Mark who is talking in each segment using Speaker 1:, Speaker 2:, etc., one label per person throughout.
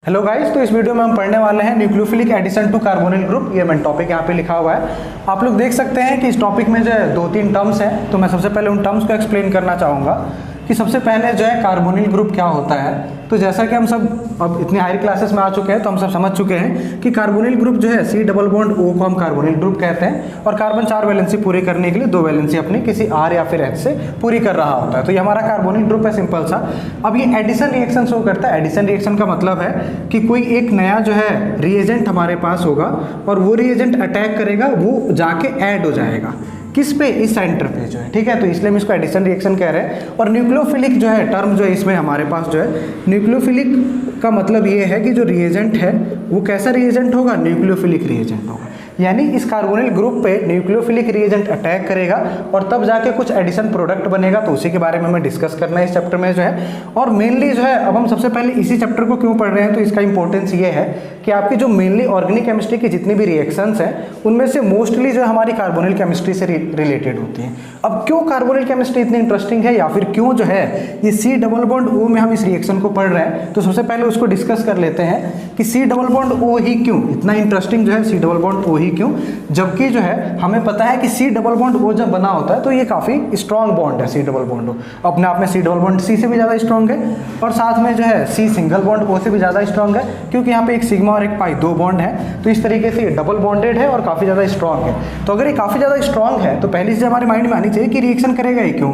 Speaker 1: Hello guys, तो इस video में हम पढ़ने वाले हैं nucleophilic addition to carbonyl group. ये मैंने टॉपिक यहाँ पे लिखा हुआ है, आप लोग देख सकते हैं कि इस टॉपिक में जो है 2-3 टर्म्स हैं। तो मैं सबसे पहले उन टर्म्स को एक्सप्लेन करना चाहूँगा कि सबसे पहले जो है कार्बोनिल ग्रुप क्या होता है। तो जैसा कि हम सब अब इतनी हायर क्लासेस में आ चुके हैं तो हम सब समझ चुके हैं कि कार्बोनिल ग्रुप जो है C डबल बॉन्ड O को हम कार्बोनिल ग्रुप कहते हैं और कार्बन 4 वैलेंसी पूरी करने के लिए 2 वैलेंसी अपनी किसी R या फिर H से पूरी कर रहा होता है। तो ये हमारा कार्बोनिल ग्रुप है, सिंपल सा। अब ये एडिशन रिएक्शन शो करता है। एडिशन रिएक्शन का मतलब है कि कोई एक नया जो है रिएजेंट हमारे पास होगा और वो रिएजेंट अटैक करेगा, वो जाके ऐड हो जाएगा किस पे, इस सेंटर पे जो है, ठीक है। तो इसलिए हम इसको एडिशन रिएक्शन कह रहे हैं। और न्यूक्लियोफिलिक जो है टर्म जो है इसमें हमारे पास जो है, न्यूक्लियोफिलिक का मतलब ये है कि जो रिएजेंट है वो कैसा रिएजेंट होगा, न्यूक्लियोफिलिक रिएजेंट होगा। यानी इस कार्बोनिल ग्रुप पे न्यूक्लियोफिलिक रिएजेंट अटैक करेगा और तब जाके कुछ एडिशन प्रोडक्ट बनेगा। तो उसी के बारे में हमें डिस्कस करना है इस चैप्टर में जो है। और मेनली जो है अब हम सबसे पहले इसी चैप्टर को क्यों पढ़ रहे हैं, तो इसका इंपॉर्टेंस ये है कि आपकी जो मेनली ऑर्गेनिक केमिस्ट्री की जितनी भी रिएक्शंस हैं उनमें से मोस्टली जो है हमारी कार्बोनिल केमिस्ट्री से रिलेटेड होती हैं। अब क्यों कार्बोनिल केमिस्ट्री इतनी इंटरेस्टिंग है या फिर क्यों जो है ये C डबल बॉन्ड O में हम इस रिएक्शन को पढ़ रहे हैं, तो सबसे पहले उसको डिस्कस कर लेते हैं कि C डबल बॉन्ड O ही क्यों इतना इंटरेस्टिंग जो है, C डबल बॉन्ड O ही क्यों, जबकि जो है हमें पता है कि C डबल बॉन्ड O जब बना होता है तो ये काफ़ी स्ट्रॉन्ग बॉन्ड है। C डबल बॉन्ड O अपने आप में C डबल बॉन्ड C से भी ज़्यादा स्ट्रॉन्ग है और साथ में जो है C सिंगल बॉन्ड O से भी ज़्यादा स्ट्रॉन्ग है, क्योंकि यहाँ पे एक सिग्मा और एक पाई 2 बॉन्ड है। तो इस तरीके से ये डबल बॉन्डेड है और काफ़ी ज़्यादा स्ट्रॉन्ग है। तो अगर ये काफ़ी ज़्यादा स्ट्रॉन्ग है तो पहली चीज़ हमारे माइंड में आनी चाहिए कि रिएक्शन करेगा ये क्यों,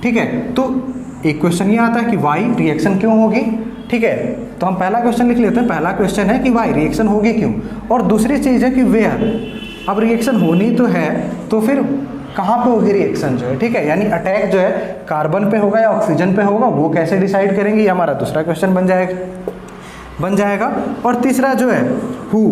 Speaker 1: ठीक है। तो एक क्वेश्चन ये आता है कि वाई रिएक्शन क्यों होगी, ठीक है। तो हम पहला क्वेश्चन लिख लेते हैं। पहला क्वेश्चन है कि वाई रिएक्शन होगी क्यों, और दूसरी चीज़ है कि वेयर। अब रिएक्शन होनी तो है तो फिर कहाँ पे होगी रिएक्शन जो है, ठीक है। यानी अटैक जो है कार्बन पे होगा या ऑक्सीजन पे होगा, वो कैसे डिसाइड करेंगे, ये हमारा दूसरा क्वेश्चन बन जाएगा। और तीसरा जो है हु,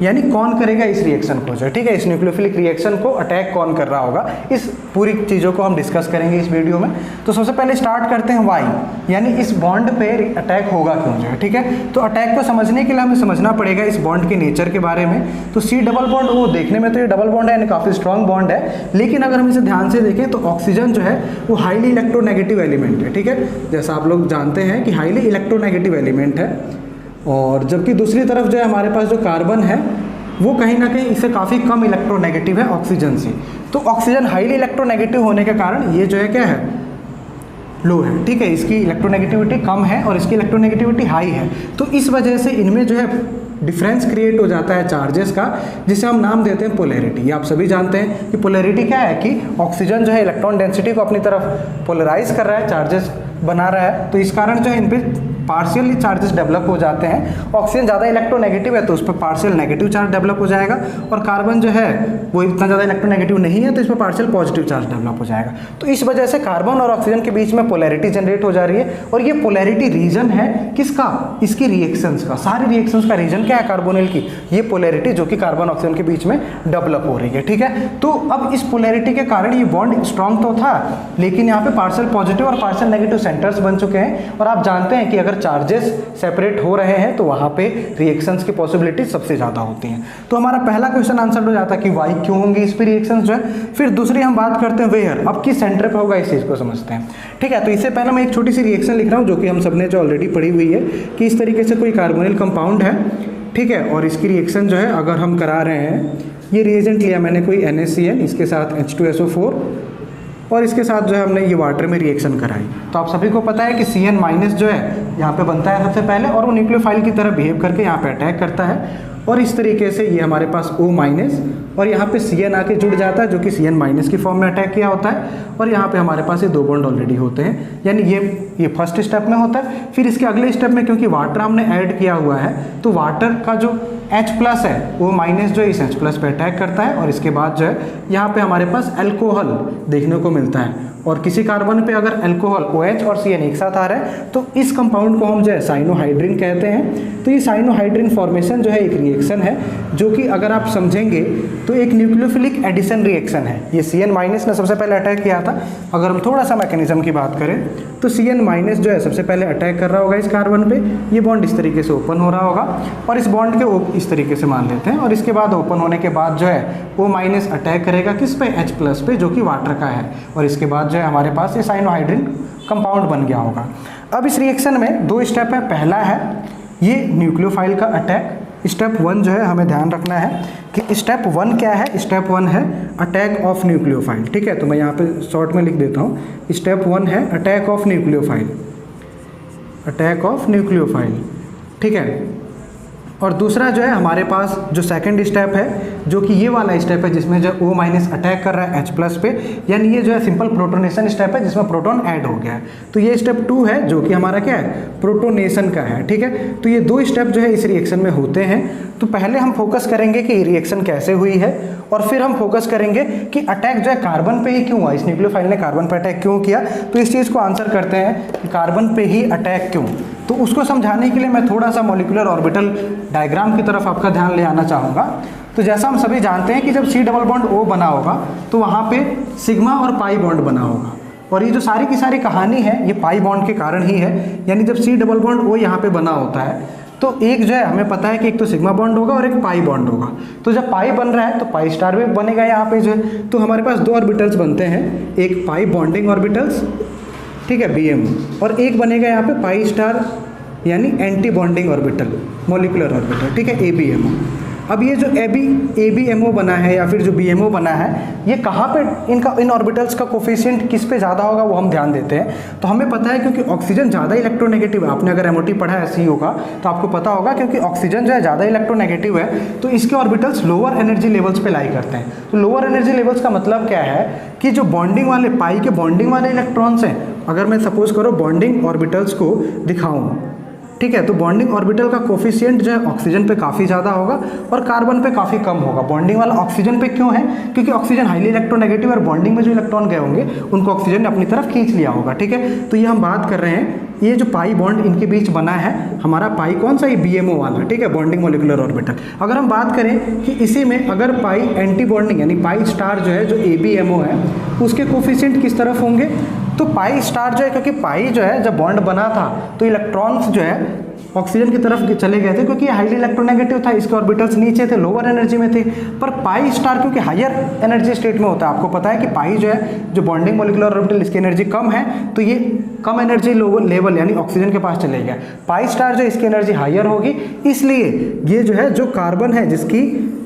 Speaker 1: यानी कौन करेगा इस रिएक्शन को जो है, ठीक है। इस न्यूक्लियोफिलिक रिएक्शन को अटैक कौन कर रहा होगा, इस पूरी चीज़ों को हम डिस्कस करेंगे इस वीडियो में। तो सबसे पहले स्टार्ट करते हैं वाई, यानी इस बॉन्ड पे अटैक होगा क्यों जो है, ठीक है। तो अटैक को समझने के लिए हमें समझना पड़ेगा इस बॉन्ड के नेचर के बारे में। तो C डबल बॉन्ड वो देखने में तो ये डबल बॉन्ड है, यानी काफ़ी स्ट्रॉन्ग बॉन्ड है, लेकिन अगर हम इसे ध्यान से देखें तो ऑक्सीजन जो है वो हाईली इलेक्ट्रोनेगेटिव एलिमेंट है, ठीक है। जैसा आप लोग जानते हैं कि हाईली इलेक्ट्रोनेगेटिव एलिमेंट है, और जबकि दूसरी तरफ जो है हमारे पास जो कार्बन है वो कहीं ना कहीं इससे काफ़ी कम इलेक्ट्रोनेगेटिव है ऑक्सीजन से। तो ऑक्सीजन हाईली इलेक्ट्रोनेगेटिव होने के कारण ये जो है क्या है, लो है, ठीक है। इसकी इलेक्ट्रोनेगेटिविटी कम है और इसकी इलेक्ट्रोनेगेटिविटी हाई है। तो इस वजह से इनमें जो है डिफरेंस क्रिएट हो जाता है चार्जेस का, जिसे हम नाम देते हैं पोलैरिटी। ये आप सभी जानते हैं कि पोलैरिटी क्या है, कि ऑक्सीजन जो है इलेक्ट्रॉन डेंसिटी को अपनी तरफ पोलराइज कर रहा है, चार्जेस बना रहा है। तो इस कारण जो है इन पर पार्शियली चार्जेस डेवलप हो जाते हैं। ऑक्सीजन ज़्यादा इलेक्ट्रोनेगेटिव है तो उस पर पार्शियल नेगेटिव चार्ज डेवलप हो जाएगा, और कार्बन जो है वो इतना ज़्यादा इलेक्ट्रोनेगेटिव नहीं है तो इस पर पार्शियल पॉजिटिव चार्ज डेवलप हो जाएगा। तो इस वजह से कार्बन और ऑक्सीजन के बीच में पोलैरिटी जनरेट हो जा रही है, और ये पोलैरिटी रीजन है किसका, इसकी रिएक्शंस का। सारी रिएक्शंस का रीजन क्या है कार्बोनिल की, ये पोलैरिटी जो कि कार्बन ऑक्सीजन के बीच में डेवलप हो रही है, ठीक है। तो अब इस पोलैरिटी के कारण ये बॉन्ड स्ट्रॉन्ग तो था, लेकिन यहाँ पे पार्शियल पॉजिटिव और पार्शियल नेगेटिव सेंटर्स बन चुके हैं। और आप जानते हैं कि अगर चार्जेस सेपरेट हो रहे हैं तो वहाँ पे रिएक्शंस की पॉसिबिलिटी सबसे ज़्यादा होती हैं। तो हमारा पहला क्वेश्चन आंसर हो जाता है कि वाई क्यों होंगी इस पे रिएक्शंस जो है। फिर दूसरी हम बात करते हैं वेयर, अब किस सेंटर पे होगा इस चीज़ को समझते हैं, ठीक है। तो इससे पहले मैं एक छोटी सी रिएक्शन लिख रहा हूँ जो कि हम सबने जो ऑलरेडी पढ़ी हुई है, कि इस तरीके से कोई कार्बोनिल कंपाउंड है, ठीक है, और इसकी रिएक्शन जो है अगर हम करा रहे हैं, ये रिएजेंट लिया मैंने कोई NaCl, इसके साथ H2SO4, और इसके साथ जो है हमने ये वाटर में रिएक्शन कराई। तो आप सभी को पता है कि Cn माइनस जो है यहाँ पे बनता है सबसे पहले, और वो न्यूक्लियोफाइल की तरह बिहेव करके यहाँ पे अटैक करता है, और इस तरीके से ये हमारे पास O माइनस और यहाँ पे Cn आके जुड़ जाता है, जो कि Cn माइनस की फॉर्म में अटैक किया होता है, और यहाँ पे हमारे पास ये 2 बॉन्ड ऑलरेडी होते हैं। यानी ये फर्स्ट स्टेप में होता है। फिर इसके अगले स्टेप में क्योंकि वाटर हमने ऐड किया हुआ है, तो वाटर का जो H प्लस है वो माइनस जो है इस H प्लस पे अटैक करता है, और इसके बाद जो है यहाँ पे हमारे पास अल्कोहल देखने को मिलता है। और किसी कार्बन पे अगर अल्कोहल OH और Cn एक साथ आ रहा है तो इस कंपाउंड को हम जो है साइनोहाइड्रिन कहते हैं। तो ये साइनोहाइड्रिन फॉर्मेशन जो है एक रिएक्शन है जो कि अगर आप समझेंगे तो एक न्यूक्लियोफिलिक एडिशन रिएक्शन है। ये Cn माइनस ने सबसे पहले अटैक किया था। अगर हम थोड़ा सा मैकेनिज्म की बात करें तो Cn माइनस जो है सबसे पहले अटैक कर रहा होगा इस कार्बन पे, ये बॉन्ड इस तरीके से ओपन हो रहा होगा, और इस बॉन्ड के इस तरीके से मान लेते हैं, और इसके बाद ओपन होने के बाद जो है O माइनस अटैक करेगा किस पे, H प्लस पे, जो कि वाटर का है, और इसके बाद जो है हमारे पास ये साइनोहाइड्रिन कंपाउंड बन गया होगा। अब इस रिएक्शन में 2 स्टेप है। पहला है ये न्यूक्लियोफाइल का अटैक स्टेप 1 जो है हमें ध्यान रखना है कि स्टेप 1 क्या है। स्टेप 1 है अटैक ऑफ न्यूक्लियोफाइल, ठीक है। तो मैं यहाँ पे शॉर्ट में लिख देता हूँ। स्टेप 1 है attack of nucleophile, attack of nucleophile, ठीक है। और दूसरा जो है हमारे पास जो सेकंड स्टेप है, जो कि ये वाला स्टेप है जिसमें जो O माइनस अटैक कर रहा है H प्लस पे, यानी ये जो है सिंपल प्रोटोनेशन स्टेप है जिसमें प्रोटॉन ऐड हो गया है। तो ये स्टेप 2 है जो कि हमारा क्या है, प्रोटोनेशन का है, ठीक है। तो ये 2 स्टेप जो है इस रिएक्शन में होते हैं। तो पहले हम फोकस करेंगे कि रिएक्शन कैसे हुई है, और फिर हम फोकस करेंगे कि अटैक जो है कार्बन पे ही क्यों हुआ, इस न्यूक्लियोफाइल ने कार्बन पे अटैक क्यों किया। तो इस चीज़ को आंसर करते हैं कि कार्बन पे ही अटैक क्यों। तो उसको समझाने के लिए मैं थोड़ा सा मॉलिक्यूलर ऑर्बिटल डायग्राम की तरफ आपका ध्यान ले आना चाहूँगा। तो जैसा हम सभी जानते हैं कि जब C डबल बॉन्ड O बना होगा तो वहाँ पे सिग्मा और पाई बॉन्ड बना होगा, और ये जो सारी की सारी कहानी है ये पाई बॉन्ड के कारण ही है। यानी जब C डबल बॉन्ड O यहाँ पे बना होता है तो एक जो है हमें पता है कि एक तो सिग्मा बॉन्ड होगा और एक पाई बॉन्ड होगा। तो जब पाई बन रहा है तो पाई स्टार भी बनेगा यहाँ पे जो है। तो हमारे पास 2 ऑर्बिटल्स बनते हैं, एक पाई बॉन्डिंग ऑर्बिटल्स, ठीक है, BMO, और एक बनेगा यहाँ पे पाई स्टार यानी anti bonding orbital, molecular orbital, ठीक है, ABMO। अब ये जो ABMO बना है या फिर जो BMO बना है, ये कहाँ पे इन ऑर्बिटल्स का कोफिशिएंट किस पे ज़्यादा होगा वो हम ध्यान देते हैं। तो हमें पता है क्योंकि ऑक्सीजन ज़्यादा इलेक्ट्रोनेगेटिव है। आपने अगर MOT पढ़ा है CO का तो आपको पता होगा, क्योंकि ऑक्सीजन जो है ज़्यादा इलेक्ट्रोनेगेटिव है तो इसके ऑर्बिटल्स लोअर एनर्जी लेवल्स पे लाई करते हैं। तो लोअर एनर्जी लेवल्स का मतलब क्या है कि जो बॉन्डिंग वाले पाई के बॉन्डिंग वाले इलेक्ट्रॉन्स हैं, अगर मैं सपोज करो बॉन्डिंग ऑर्बिटल्स को दिखाऊँ, ठीक है, तो बॉन्डिंग ऑर्बिटल का कोफिशिएंट जो है ऑक्सीजन पे काफ़ी ज़्यादा होगा और कार्बन पे काफ़ी कम होगा। बॉन्डिंग वाला ऑक्सीजन पे क्यों है, क्योंकि ऑक्सीजन हाईली इलेक्ट्रोनेगेटिव और बॉन्डिंग में जो इलेक्ट्रॉन गए होंगे उनको ऑक्सीजन ने अपनी तरफ खींच लिया होगा, ठीक है। तो ये हम बात कर रहे हैं, ये जो पाई बॉन्ड इनके बीच बना है हमारा पाई कौन सा, ये BMO वाला, ठीक है, बॉन्डिंग मॉलिक्यूलर ऑर्बिटल। अगर हम बात करें कि इसी में अगर पाई एंटी बॉन्डिंग यानी पाई स्टार जो है, जो ABMO है, उसके कोफिशिएंट किस तरफ होंगे, तो पाई स्टार जो है, क्योंकि पाई जो है जब बॉन्ड बना था तो इलेक्ट्रॉन्स जो है ऑक्सीजन की तरफ चले गए थे, क्योंकि हाईली इलेक्ट्रोनेगेटिव था, इसके ऑर्बिटल्स नीचे थे, लोअर एनर्जी में थे। पर पाई स्टार क्योंकि हायर एनर्जी स्टेट में होता है, आपको पता है कि पाई जो है जो बॉन्डिंग मॉलिक्यूलर ऑर्बिटल इसकी एनर्जी कम है, तो ये कम एनर्जी लेवल यानी ऑक्सीजन के पास चले गया। पाई स्टार जो इसकी एनर्जी हायर होगी, इसलिए ये जो है जो कार्बन है जिसकी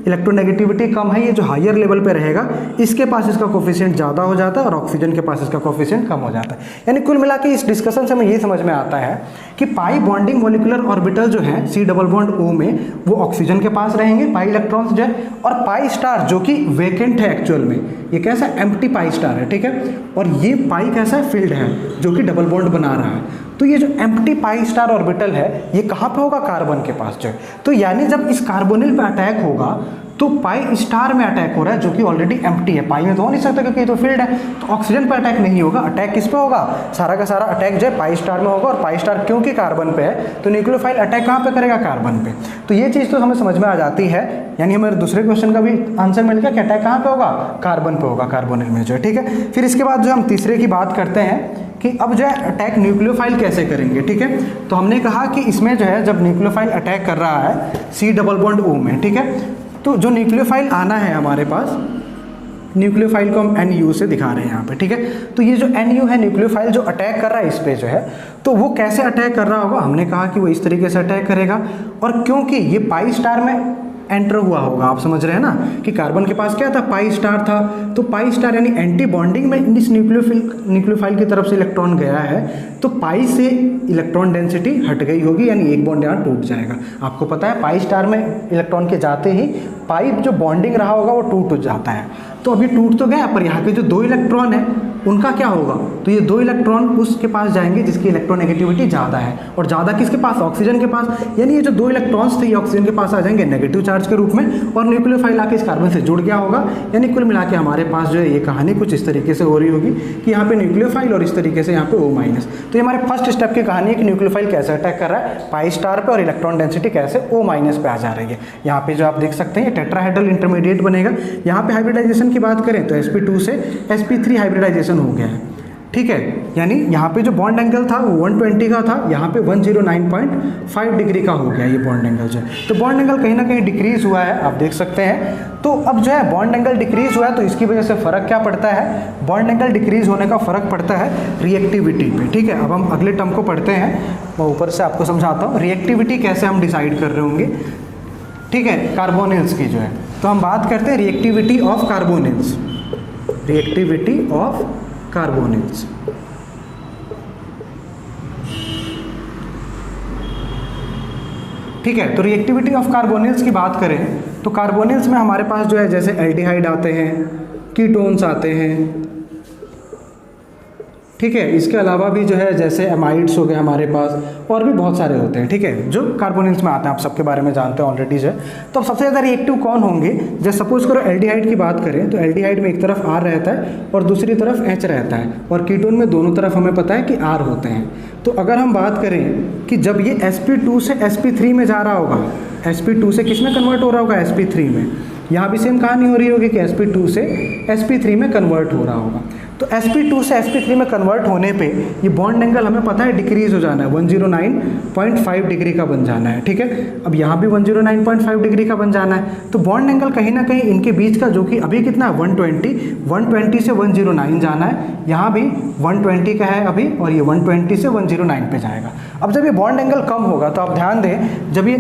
Speaker 1: इलेक्ट्रोनेगेटिविटी कम है, ये जो हायर लेवल पे रहेगा, इसके पास इसका कोफिशिएंट ज़्यादा हो जाता है और ऑक्सीजन के पास इसका कोफिशिएंट कम हो जाता है। यानी कुल मिला के इस डिस्कशन से हमें ये समझ में आता है कि पाई बॉन्डिंग मॉलिक्यूलर ऑर्बिटल जो है C डबल बॉन्ड O में, वो ऑक्सीजन के पास रहेंगे पाई इलेक्ट्रॉन्स जो है, और पाई स्टार जो कि वेकेंट है एक्चुअल में, ये कैसा एम्प्टी पाई स्टार है, ठीक है, और ये पाई कैसा है, फिल्ड है, जो कि डबल बॉन्ड बना रहा है। तो ये जो एम्प्टी पाई स्टार ऑर्बिटल है ये कहाँ पे होगा, कार्बन के पास जो है। तो यानी जब इस कार्बोनिल पे अटैक होगा तो पाई स्टार में अटैक हो रहा है जो कि ऑलरेडी एम्प्टी है, पाई में तो हो नहीं सकता क्योंकि ये तो फील्ड है। तो ऑक्सीजन पर अटैक नहीं होगा, अटैक किस पे होगा, सारा का सारा अटैक जो है पाई स्टार में होगा। और पाई स्टार क्योंकि कार्बन पे है तो न्यूक्लियोफाइल अटैक कहाँ पे करेगा, कार्बन पे। तो ये चीज़ तो हमें समझ में आ जाती है, यानी हमारे दूसरे क्वेश्चन का भी आंसर मिल गया कि अटैक कहाँ पे होगा, कार्बन पे होगा, कार्बोनिल में जो है, ठीक है। फिर इसके बाद जो हम तीसरे की बात करते हैं कि अब जो है अटैक न्यूक्लियोफाइल कैसे करेंगे, ठीक है। तो हमने कहा कि इसमें जो है जब न्यूक्लियोफाइल अटैक कर रहा है C डबल बॉन्ड O में, ठीक है, तो जो न्यूक्लियोफाइल आना है हमारे पास, न्यूक्लियोफाइल को हम NU से दिखा रहे हैं यहाँ पे, ठीक है। तो ये जो NU है न्यूक्लियोफाइल जो अटैक कर रहा है इस पे जो है, तो वो कैसे अटैक कर रहा होगा, हमने कहा कि वो इस तरीके से अटैक करेगा। और क्योंकि ये पाई स्टार में एंटर हुआ होगा, आप समझ रहे हैं ना कि कार्बन के पास क्या था, पाई स्टार था, तो पाई स्टार यानी एंटी बॉन्डिंग में इस न्यूक्लियोफाइल की तरफ से इलेक्ट्रॉन गया है, तो पाई से इलेक्ट्रॉन डेंसिटी हट गई होगी, यानी एक बॉन्ड यहाँ टूट जाएगा। आपको पता है पाई स्टार में इलेक्ट्रॉन के जाते ही पाई जो बॉन्डिंग रहा होगा वो टूट जाता है। तो अभी टूट तो गया, पर यहाँ पे जो 2 इलेक्ट्रॉन है उनका क्या होगा, तो ये 2 इलेक्ट्रॉन उसके पास जाएंगे जिसकी इलेक्ट्रोनेगेटिविटी ज़्यादा है, और ज़्यादा किसके पास, ऑक्सीजन के पास। यानी ये जो 2 इलेक्ट्रॉन्स थे ये ऑक्सीजन के पास आ जाएंगे नेगेटिव चार्ज के रूप में, और न्यूक्लियोफाइल आके इस कार्बन से जुड़ गया होगा। यानी कुल मिला के हमारे पास जो है ये कहानी कुछ इस तरीके से हो रही होगी कि यहाँ पे न्यूक्लियोफाइल और इस तरीके से यहाँ पे O-। तो ये हमारे फर्स्ट स्टेप की कहानी है कि न्यूक्लियोफाइल कैसे अटैक कर रहा है पाई स्टार पे, और इलेक्ट्रॉन डेंसिटी कैसे O- पे आ जा रही है। यहाँ पे जो आप देख सकते हैं टेट्राहेड्रल इंटरमीडिएट बनेगा। यहाँ पे हाइब्रिडाइजेशन की बात करें तो sp2 से sp3 हाइब्रिडाइजेशन हो गया है, ठीक है, यानी यहाँ पे जो बॉन्ड एंगल था वो 120 का था, यहाँ पे 109.5 डिग्री का हो गया ये बॉन्ड एंगल जो है। तो बॉन्ड एंगल कहीं ना कहीं डिक्रीज हुआ है, आप देख सकते हैं। तो अब जो है बॉन्ड एंगल डिक्रीज हुआ है, तो इसकी वजह से फ़र्क क्या पड़ता है, बॉन्ड एंगल डिक्रीज होने का फ़र्क पड़ता है रिएक्टिविटी पे। ठीक है, अब हम अगले टर्म को पढ़ते हैं, मैं ऊपर से आपको समझाता हूँ रिएक्टिविटी कैसे हम डिसाइड कर रहे होंगे। ठीक है, कार्बोनिल्स की जो है, तो हम बात करते हैं reactivity of carbonyls, reactivity of carbonyls. ठीक है, तो रिएक्टिविटी ऑफ कार्बोनिल्स की बात करें तो कार्बोनिल्स में हमारे पास जो है जैसे एल्डिहाइड आते हैं, कीटोन्स आते हैं। ठीक है, इसके अलावा भी जो है जैसे एमाइड्स हो गए हमारे पास, और भी बहुत सारे होते हैं। ठीक है, जो कार्बोनिल्स में आते हैं, आप सबके बारे में जानते हैं ऑलरेडी जो है। तो अब सबसे ज़्यादा रिएक्टिव कौन होंगे, जैसे सपोज करो एल्डिहाइड की बात करें तो एल्डिहाइड में एक तरफ R रहता है और दूसरी तरफ H रहता है, और कीटोन में दोनों तरफ हमें पता है कि R होते हैं। तो अगर हम बात करें कि जब ये sp2 से sp3 में जा रहा होगा, sp2 से किस में कन्वर्ट हो रहा होगा, sp3 में, यहाँ भी सेम कहानी हो रही होगी कि sp2 से sp3 में कन्वर्ट हो रहा होगा। तो sp2 से sp3 में कन्वर्ट होने पे ये बॉन्ड एंगल हमें पता है डिक्रीज हो जाना है, 109.5 डिग्री का बन जाना है। ठीक है, अब यहाँ भी 109.5 डिग्री का बन जाना है। तो बॉन्ड एंगल कहीं ना कहीं इनके बीच का जो कि अभी कितना है 120 से 109 जाना है, यहाँ भी 120 का है अभी, और ये 120 से 109 पे जाएगा। अब जब ये बॉन्ड एंगल कम होगा तो आप ध्यान दें, जब ये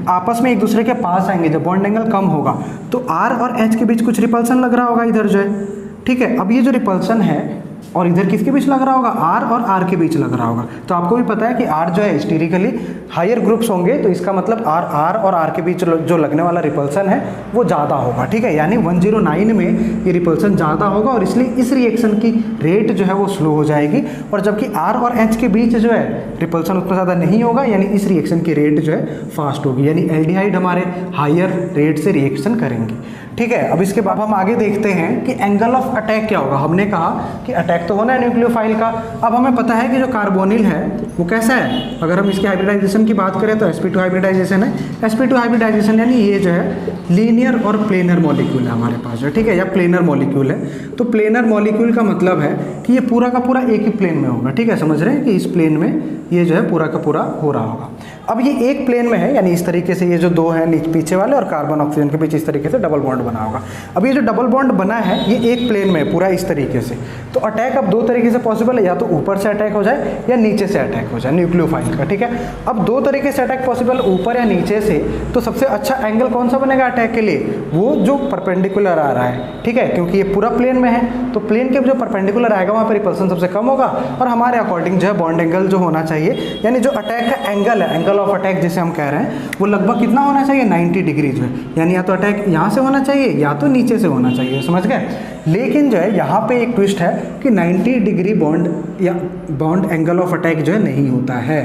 Speaker 1: आपस में एक दूसरे के पास आएंगे, जब बॉन्ड एंगल कम होगा तो R और H के बीच कुछ रिपल्सन लग रहा होगा इधर जो है। ठीक है, अब ये जो रिपल्सन है और इधर किसके बीच लग रहा होगा, R और R के बीच लग रहा होगा। तो आपको भी पता है कि R जो है हिस्टेरिकली हायर ग्रुप्स होंगे, तो इसका मतलब R और R के बीच जो लगने वाला रिपल्सन है वो ज़्यादा होगा। ठीक है, यानी 109 में ये रिपल्सन ज़्यादा होगा और इसलिए इस रिएक्शन की रेट जो है वो स्लो हो जाएगी, और जबकि R और H के बीच जो है रिपल्सन उतना ज़्यादा नहीं होगा, यानी इस रिएक्शन की रेट जो है फास्ट होगी, यानी एल्डिहाइड हमारे हायर रेट से रिएक्शन करेंगे। ठीक है, अब इसके बाद हम आगे देखते हैं कि एंगल ऑफ अटैक क्या होगा। हमने कहा कि अटैक तो होना है न्यूक्लियोफाइल का। अब हमें पता है कि जो कार्बोनिल है वो कैसा है, अगर हम इसकी हाइब्रिडाइजेशन की बात करें तो sp2 हाइब्रिडाइजेशन है। sp2 हाइब्रिडाइजेशन यानी ये जो है लीनियर और प्लेनर मॉलिक्यूल है हमारे पास जो, ठीक है, या प्लेनर मॉलिक्यूल है। तो प्लेनर मॉलिक्यूल का मतलब है कि ये पूरा का पूरा एक ही प्लेन में होगा। ठीक है, समझ रहे हैं कि इस प्लेन में ये जो है पूरा का पूरा हो रहा होगा। अब ये एक प्लेन में है, यानी इस तरीके से ये जो दो हैं पीछे वाले और कार्बन ऑक्सीजन के बीच इस तरीके से डबल बॉन्ड बना होगा। अब ये जो डबल बॉन्ड बना है ये एक प्लेन में है पूरा इस तरीके से। तो अटैक अब दो तरीके से पॉसिबल है, या तो ऊपर से अटैक हो जाए या नीचे से अटैक हो जाए न्यूक्लियोफाइल का। ठीक है, अब दो तरीके से अटैक पॉसिबल, ऊपर या नीचे से। तो सबसे अच्छा एंगल कौन सा बनेगा अटैक के लिए, वो जो परपेंडिकुलर आ रहा है। ठीक है, क्योंकि ये पूरा प्लेन में है, तो प्लेन के जो परपेंडिकुलर आएगा वहाँ पर रिपल्सन सबसे कम होगा, और हमारे अकॉर्डिंग जो है बॉन्ड एंगल जो होना चाहिए, यानी जो अटैक का एंगल है, एंगल ऑफ अटैक जिसे हम कह रहे हैं, वो लगभग कितना होना चाहिए 90 डिग्री जो है, यानी या तो अटैक यहाँ से होना चाहिए या तो नीचे से होना चाहिए। समझ गए। लेकिन जो है यहाँ पे एक ट्विस्ट है कि 90 डिग्री बॉन्ड या बॉन्ड एंगल ऑफ अटैक जो है नहीं होता है।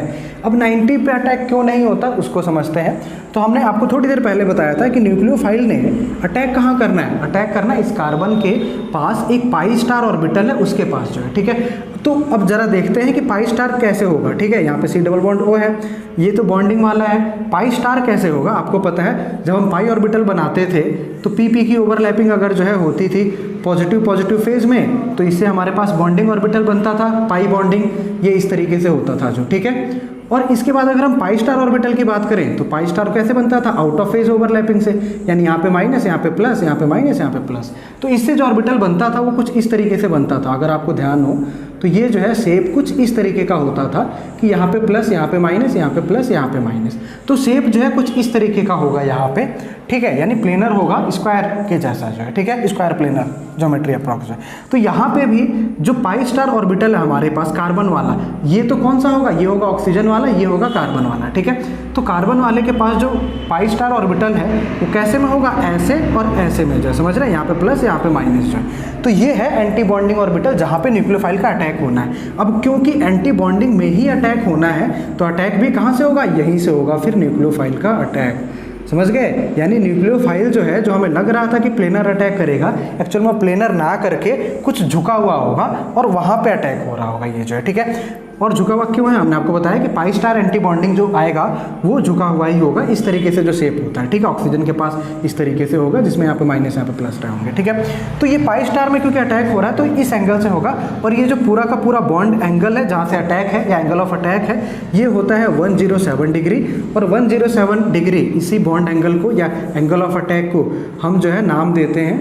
Speaker 1: अब 90 पे अटैक क्यों नहीं होता उसको समझते हैं। तो हमने आपको थोड़ी देर पहले बताया था कि न्यूक्लियोफाइल ने अटैक कहाँ करना है, अटैक करना इस कार्बन के पास एक पाई स्टार ऑर्बिटल है उसके पास जो है। ठीक है, तो अब जरा देखते हैं कि पाई स्टार कैसे होगा। ठीक है, यहाँ पे C डबल बॉन्ड O है, ये तो बॉन्डिंग वाला है। पाई स्टार कैसे होगा आपको पता है, जब हम पाई ऑर्बिटल बनाते थे तो PP की ओवरलैपिंग अगर जो है होती थी पॉजिटिव फेज में, तो इससे हमारे पास बॉन्डिंग ऑर्बिटल बनता था, पाई बॉन्डिंग, ये इस तरीके से होता था जो। ठीक है, और इसके बाद अगर हम पाई स्टार ऑर्बिटल की बात करें तो पाई स्टार कैसे बनता था, आउट ऑफ फेज ओवरलैपिंग से, यानी यहाँ पे माइनस, यहाँ पे प्लस, यहाँ पे माइनस, यहाँ पे प्लस। तो इससे जो ऑर्बिटल बनता था वो कुछ इस तरीके से बनता था। अगर आपको ध्यान हो तो ये जो है शेप कुछ इस तरीके का होता था कि यहाँ पे प्लस, यहाँ पे माइनस, यहाँ पे प्लस, यहाँ पे माइनस। तो शेप जो है कुछ इस तरीके का होगा यहाँ पे। ठीक है, यानी प्लेनर होगा स्क्वायर के जैसा जो है। ठीक है, स्क्वायर प्लेनर ज्योमेट्री अप्रॉक्स है। तो यहाँ पे भी जो पाई स्टार ऑर्बिटल है हमारे पास कार्बन वाला, ये तो कौन सा होगा, ये होगा ऑक्सीजन वाला, ये होगा कार्बन वाला। ठीक है, तो कार्बन वाले के पास जो पाई स्टार ऑर्बिटल है वो कैसे में होगा, ऐसे और ऐसे में जो, समझ रहे हैं, यहाँ पे प्लस, यहाँ पे माइनस जो है। तो ये है एंटी बॉन्डिंग ऑर्बिटल जहाँ पे न्यूक्लियोफाइल का अटैक होना है। अब क्योंकि एंटी बॉन्डिंग में ही अटैक होना है तो अटैक भी कहाँ से होगा, यहीं से होगा फिर न्यूक्लियोफाइल का अटैक। समझ गए, यानी न्यूक्लियोफाइल जो है, जो हमें लग रहा था कि प्लेनर अटैक करेगा, एक्चुअल में प्लेनर ना करके कुछ झुका हुआ होगा और वहाँ पे अटैक हो रहा होगा ये जो है। ठीक है, और झुका हुआ क्यों है, हमने आपको बताया कि पाई स्टार एंटी बॉन्डिंग जो आएगा वो झुका हुआ ही होगा, इस तरीके से जो शेप होता है, ठीक है। ऑक्सीजन के पास इस तरीके से होगा, जिसमें यहाँ पे माइनस यहाँ पे प्लस रहे होंगे, ठीक है। तो ये पाई स्टार में क्योंकि अटैक हो रहा है तो इस एंगल से होगा, और ये जो पूरा का पूरा बॉन्ड एंगल है जहाँ से अटैक है या एंगल ऑफ अटैक है, ये होता है 107 डिग्री। और 107 डिग्री इसी बॉन्ड एंगल को या एंगल ऑफ अटैक को हम जो है नाम देते हैं,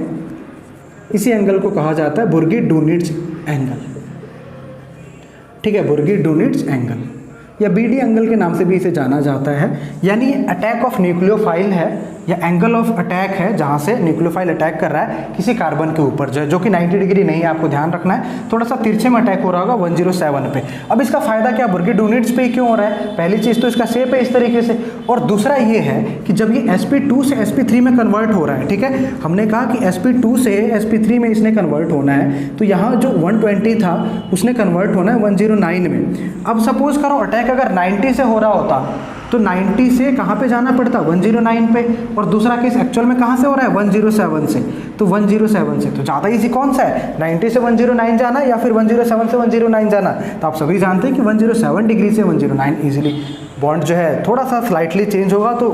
Speaker 1: इसी एंगल को कहा जाता है बुर्गी-डुनिट्ज एंगल, ठीक है, बुर्गी-डुनिट्ज एंगल या बीडी एंगल के नाम से भी इसे जाना जाता है। यानी अटैक ऑफ न्यूक्लियोफाइल है या एंगल ऑफ अटैक है जहाँ से न्यूक्लियोफाइल अटैक कर रहा है किसी कार्बन के ऊपर, जो कि 90 डिग्री नहीं है, आपको ध्यान रखना है, थोड़ा सा तिरछे में अटैक हो रहा होगा 107 पे। अब इसका फायदा क्या, बुर्गी-डुनिट्ज पे क्यों हो रहा है, पहली चीज़ तो इसका शेप है इस तरीके से, और दूसरा ये है कि जब ये sp2 से sp3 में कन्वर्ट हो रहा है, ठीक है, हमने कहा कि sp2 से sp3 में इसने कन्वर्ट होना है, तो यहाँ जो 120 था उसने कन्वर्ट होना है 109 में। अब सपोज करो अटैक अगर 90 से हो रहा होता तो 90 से कहाँ पे जाना पड़ता, 109 पे, और दूसरा केस एक्चुअल में कहाँ से हो रहा है, 107 से, तो 107 से तो ज़्यादा इजी कौन सा है, 90 से 109 जाना या फिर 107 से 109 जाना। तो आप सभी जानते हैं कि 107 डिग्री से 109 इजीली बॉन्ड जो है थोड़ा सा स्लाइटली चेंज होगा तो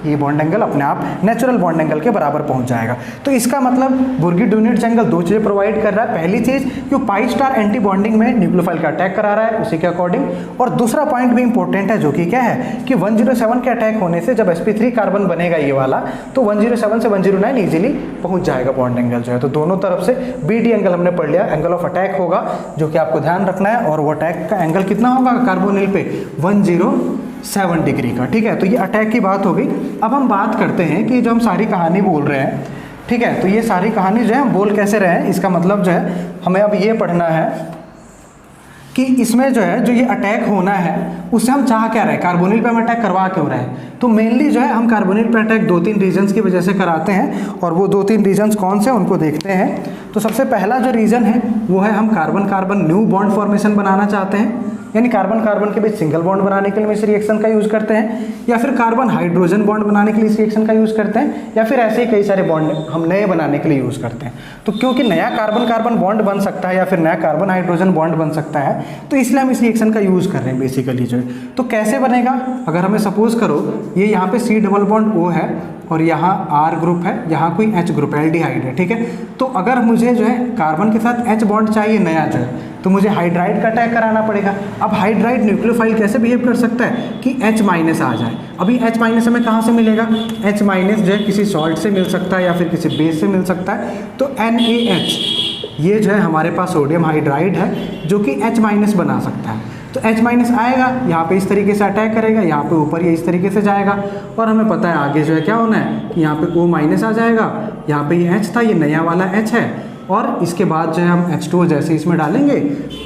Speaker 1: ये बॉन्ड एंगल अपने आप नेचुरल बॉन्ड एंगल के बराबर पहुंच जाएगा। तो इसका मतलब बुर्गी-डुनिट्ज एंगल दो चीज़ें प्रोवाइड कर रहा है, पहली चीज़ कि पाई स्टार एंटी बॉन्डिंग में न्यूक्लियोफाइल का अटैक करा रहा है उसी के अकॉर्डिंग, और दूसरा पॉइंट भी इंपॉर्टेंट है जो कि क्या है कि 107 के अटैक होने से जब sp3 कार्बन बनेगा ये वाला तो 107 से 109 ईजिली पहुँच जाएगा बॉन्ड एंगल जो है। तो दोनों तरफ से बीडी एंगल हमने पढ़ लिया, एंगल ऑफ अटैक होगा जो कि आपको ध्यान रखना है, और वो अटैक का एंगल कितना होगा कार्बोनिल पे 107 डिग्री का, ठीक है। तो ये अटैक की बात हो गई। अब हम बात करते हैं कि जो हम सारी कहानी बोल रहे हैं, ठीक है, तो ये सारी कहानी जो है हम बोल कैसे रहे हैं, इसका मतलब जो है हमें अब ये पढ़ना है कि इसमें जो है जो ये अटैक होना है उससे हम चाह क्या रहे हैं, कार्बोनिल पे हम अटैक करवा क्यों रहे हैं। तो मेनली जो है हम कार्बोनिल पे अटैक 2-3 रीजन्स की वजह से कराते हैं, और वो 2-3 रीजन्स कौन से उनको देखते हैं। तो सबसे पहला जो रीज़न है वो है हम carbon carbon new bond formation बनाना चाहते हैं, यानी कार्बन कार्बन के बीच सिंगल बॉन्ड बनाने के लिए इस रिएक्शन का यूज़ करते हैं, या फिर कार्बन हाइड्रोजन बॉन्ड बनाने के लिए इस रिएक्शन का यूज़ करते हैं, या फिर ऐसे ही कई सारे बॉन्ड हम नए बनाने के लिए यूज़ करते हैं। तो क्योंकि नया कार्बन कार्बन बॉन्ड बन सकता है या फिर नया कार्बन हाइड्रोजन बॉन्ड बन सकता है, तो इसलिए हम इस रिएक्शन का यूज़ कर रहे हैं बेसिकली जो है। तो कैसे बनेगा, अगर हमें सपोज करो ये यहाँ पे C डबल बॉन्ड O है और यहाँ R ग्रुप है, यहाँ कोई H ग्रुप एल्डिहाइड है, ठीक है। तो अगर मुझे जो है कार्बन के साथ H बॉन्ड चाहिए नया जो है, तो मुझे हाइड्राइड का अटैक कराना पड़ेगा। अब हाइड्राइड न्यूक्लियोफाइल कैसे बिहेव कर सकता है कि H माइनस आ जाए। अभी H माइनस हमें कहाँ से मिलेगा, H माइनस जो है किसी सॉल्ट से मिल सकता है या फिर किसी बेस से मिल सकता है। तो NaH ये जो है हमारे पास सोडियम हाइड्राइड है जो कि H माइनस बना सकता है। तो H माइनस आएगा यहाँ पे इस तरीके से अटैक करेगा, यहाँ पे ऊपर ये इस तरीके से जाएगा, और हमें पता है आगे जो है क्या होना है कि यहाँ पे O माइनस आ जाएगा, यहाँ पे ये H था, ये नया वाला H है, और इसके बाद जो है हम H2 जैसे इसमें डालेंगे,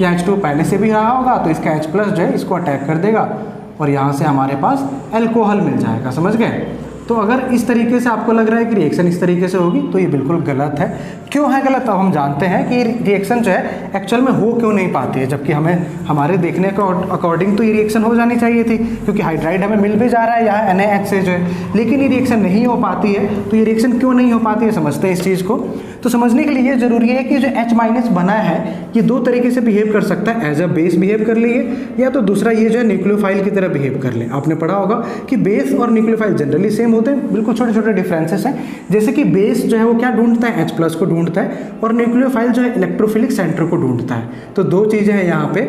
Speaker 1: या H2 पहले से भी रहा होगा तो इसका H प्लस जो है इसको अटैक कर देगा, और यहाँ से हमारे पास एल्कोहल मिल जाएगा। समझ गए। तो अगर इस तरीके से आपको लग रहा है कि रिएक्शन इस तरीके से होगी तो ये बिल्कुल गलत है। क्यों है गलत, अब हम जानते हैं कि रिएक्शन जो है एक्चुअल में हो क्यों नहीं पाती है, जबकि हमें हमारे देखने के अकॉर्डिंग तो ये रिएक्शन हो जानी चाहिए थी, क्योंकि हाइड्राइड हमें मिल भी जा रहा है यहाँ NaH से जो है, लेकिन ये रिएक्शन नहीं हो पाती है। तो ये रिएक्शन क्यों नहीं हो पाती है, समझते हैं इस चीज़ को। तो समझने के लिए ये जरूरी है कि जो H माइनस बना है ये दो तरीके से बिहेव कर सकता है, एज अ बेस बिहेव कर लिए, या तो दूसरा ये जो है न्यूक्लियोफाइल की तरह बिहेव कर ले। आपने पढ़ा होगा कि बेस और न्यूक्लियोफाइल जनरली सेम होते हैं, बिल्कुल छोटे छोटे डिफरेंसेस हैं। जैसे कि बेस जो है वो क्या ढूंढता है, H प्लस को ढूंढता है, और न्यूक्लियोफाइल जो है इलेक्ट्रोफिलिक सेंटर को ढूंढता है। तो दो चीज़ें हैं यहाँ पे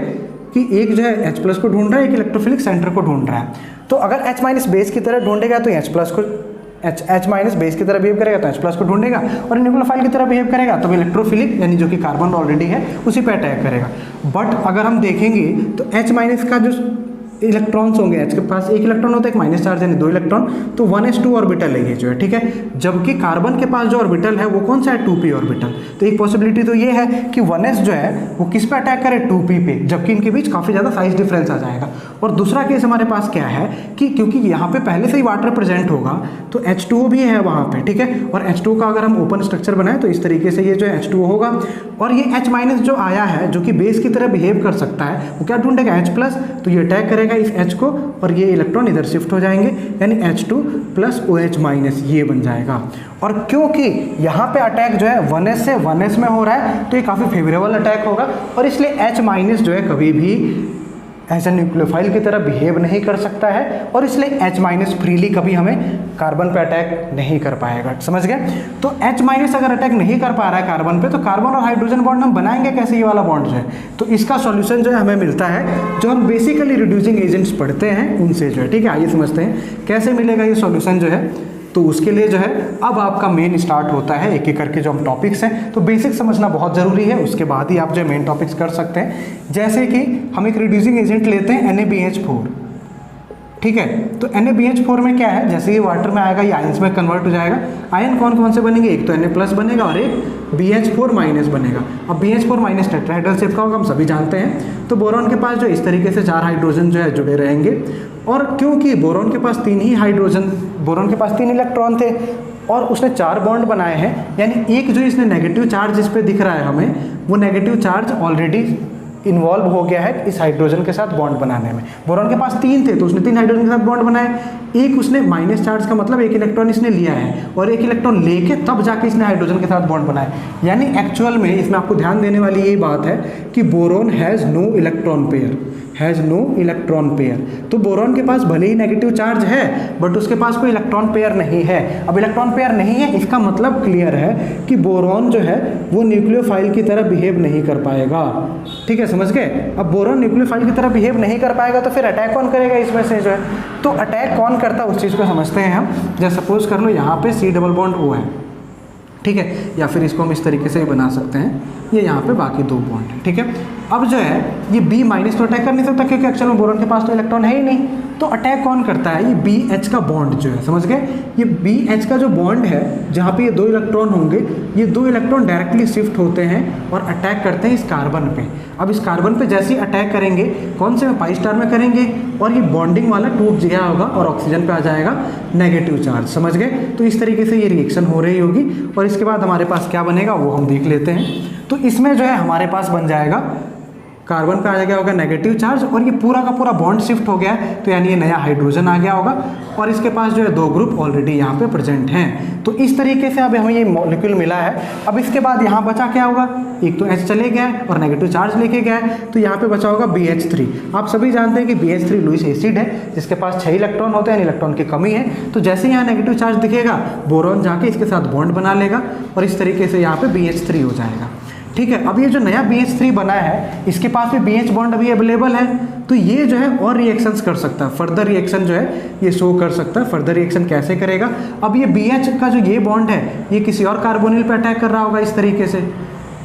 Speaker 1: कि एक जो है H प्लस को ढूंढ रहा है, एक इलेक्ट्रोफिलिक सेंटर को ढूंढ रहा है। तो अगर H माइनस बेस की तरह ढूंढेगा तो H प्लस को H माइनस बेस की तरह बिहेव करेगा तो H प्लस को ढूंढेगा, और न्यूक्लियोफाइल की तरह बिहेव करेगा तो इलेक्ट्रोफिलिक यानी जो कि कार्बन ऑलरेडी है उसी पे अटैक करेगा। बट अगर हम देखेंगे तो H माइनस का जो इलेक्ट्रॉन्स होंगे, H के पास एक इलेक्ट्रॉन होता है, एक माइनस चार्ज यानी दो इलेक्ट्रॉन, तो 1s2 ऑर्बिटल है ये जो है, ठीक है। जबकि कार्बन के पास जो ऑर्बिटल है वो कौन सा है, 2p ऑर्बिटल। तो एक पॉसिबिलिटी तो ये है कि 1s जो है वो किस पे अटैक करे, 2p पे, जबकि इनके बीच काफ़ी ज़्यादा साइज डिफरेंस आ जाएगा। और दूसरा केस हमारे पास क्या है कि क्योंकि यहाँ पे पहले से ही वाटर प्रेजेंट होगा तो H2O भी है वहाँ पे, ठीक है। और H2O का अगर हम ओपन स्ट्रक्चर बनाए तो इस तरीके से ये जो है H2O होगा, और ये H माइनस जो आया है जो कि बेस की तरह बिहेव कर सकता है वो क्या ढूंढेगा, H प्लस, तो ये अटैक करेगा इस H को, और ये इलेक्ट्रॉन इधर शिफ्ट हो जाएंगे, यानी H2 प्लस OH माइनस ये बन जाएगा। और क्योंकि यहाँ पे अटैक जो है 1s से 1s में हो रहा है तो ये काफ़ी फेवरेबल अटैक होगा, और इसलिए H माइनस जो है कभी भी एज ए न्यूक्लियोफाइल की तरह बिहेव नहीं कर सकता है और इसलिए H- फ्रीली कभी हमें कार्बन पे अटैक नहीं कर पाएगा। समझ गए? तो H- अगर अटैक नहीं कर पा रहा है कार्बन पे, तो कार्बन और हाइड्रोजन बॉन्ड हम बनाएंगे कैसे, ये वाला बॉन्ड जो है। तो इसका सॉल्यूशन जो है हमें मिलता है जो हम बेसिकली रिड्यूसिंग एजेंट्स पढ़ते हैं उनसे जो है। ठीक है, आइए समझते हैं कैसे मिलेगा ये सॉल्यूशन जो है। तो उसके लिए जो है अब आपका मेन स्टार्ट होता है एक एक करके जो हम टॉपिक्स हैं। तो बेसिक समझना बहुत ज़रूरी है, उसके बाद ही आप जो मेन टॉपिक्स कर सकते हैं। जैसे कि हम एक रिड्यूसिंग एजेंट लेते हैं NaBH4, ठीक है। तो NaBH4 में क्या है, जैसे ये वाटर में आएगा ये आयंस में कन्वर्ट हो जाएगा। आयन कौन कौन से बनेंगे, एक तो Na+ बनेगा और एक BH4- बनेगा। अब BH4- टेट्राहेड्रल शेप का होगा, हम सभी जानते हैं। तो बोरॉन के पास जो इस तरीके से 4 हाइड्रोजन जो है जुड़े रहेंगे, और क्योंकि बोरॉन के पास 3 ही हाइड्रोजन, बोरॉन के पास 3 इलेक्ट्रॉन थे और उसने 4 बॉन्ड बनाए हैं, यानी एक जो इसने नेगेटिव चार्ज इस पे दिख रहा है हमें, वो नेगेटिव चार्ज ऑलरेडी इन्वॉल्व हो गया है इस हाइड्रोजन के साथ बॉन्ड बनाने में। बोरॉन के पास 3 थे तो उसने 3 हाइड्रोजन के साथ बॉन्ड बनाए। एक उसने माइनस चार्ज का मतलब 1 इलेक्ट्रॉन इसने लिया है और 1 इलेक्ट्रॉन लेके तब जाके इसने हाइड्रोजन के साथ बॉन्ड बनाए। यानी एक्चुअल में इसमें आपको ध्यान देने वाली यही बात है कि boron has no electron pair, has no electron pair. तो बोरॉन के पास भले ही नेगेटिव चार्ज है बट उसके पास कोई इलेक्ट्रॉन पेयर नहीं है। अब इलेक्ट्रॉन पेयर नहीं है इसका मतलब क्लियर है कि बोरॉन जो है वो न्यूक्लियोफाइल की तरह बिहेव नहीं कर पाएगा। ठीक है, समझ गए? अब बोरॉन न्यूक्लियोफाइल की तरह बिहेव नहीं कर पाएगा तो फिर अटैक कौन करेगा इसमें से जो है। तो अटैक कौन करता है उस चीज़ को समझते हैं हम। जैसे सपोज कर लो यहाँ पे C+O है, ठीक है, या फिर इसको हम इस तरीके से भी बना सकते हैं, ये यहाँ पे बाकी 2 बॉन्ड है। ठीक है, अब जो है ये B- तो अटैक कर नहीं सकता क्योंकि एक्चुअल में बोरॉन के पास तो इलेक्ट्रॉन है ही नहीं। तो अटैक कौन करता है, ये BH का बॉन्ड जो है, समझ गए? ये BH का जो बॉन्ड है जहाँ पे ये 2 इलेक्ट्रॉन होंगे, ये 2 इलेक्ट्रॉन डायरेक्टली शिफ्ट होते हैं और अटैक करते हैं इस कार्बन पे। अब इस कार्बन पे जैसे ही अटैक करेंगे, कौन से में π में करेंगे, और ये बॉन्डिंग वाला टूट गया होगा और ऑक्सीजन पे आ जाएगा नेगेटिव चार्ज। समझ गए? तो इस तरीके से ये रिएक्शन हो रही होगी और इसके बाद हमारे पास क्या बनेगा वो हम देख लेते हैं। तो इसमें जो है हमारे पास बन जाएगा, कार्बन पे आ गया होगा नेगेटिव चार्ज और ये पूरा का पूरा बॉन्ड शिफ्ट हो गया है, तो यानी ये नया हाइड्रोजन आ गया होगा और इसके पास जो है 2 ग्रुप ऑलरेडी यहाँ पे प्रेजेंट हैं। तो इस तरीके से अब हमें ये मॉलिक्यूल मिला है। अब इसके बाद यहाँ बचा क्या होगा, एक तो H चले गया है और नेगेटिव चार्ज लेके गया है, तो यहाँ पे बचा होगा BH3। आप सभी जानते हैं कि BH3 लुईस एसिड है जिसके पास 6 इलेक्ट्रॉन होते हैं, इलेक्ट्रॉन की कमी है। तो जैसे यहाँ नेगेटिव चार्ज दिखेगा, बोरॉन जाके इसके साथ बॉन्ड बना लेगा और इस तरीके से यहाँ पे BH3 हो जाएगा। ठीक है, अब ये जो नया BH3 बना है इसके पास भी BH बॉन्ड अभी अवेलेबल है, तो ये जो है और रिएक्शंस कर सकता है, फर्दर रिएक्शन जो है ये शो कर सकता है। फर्दर रिएक्शन कैसे करेगा, अब ये BH का जो ये बॉन्ड है ये किसी और कार्बोनिल पे अटैक कर रहा होगा इस तरीके से,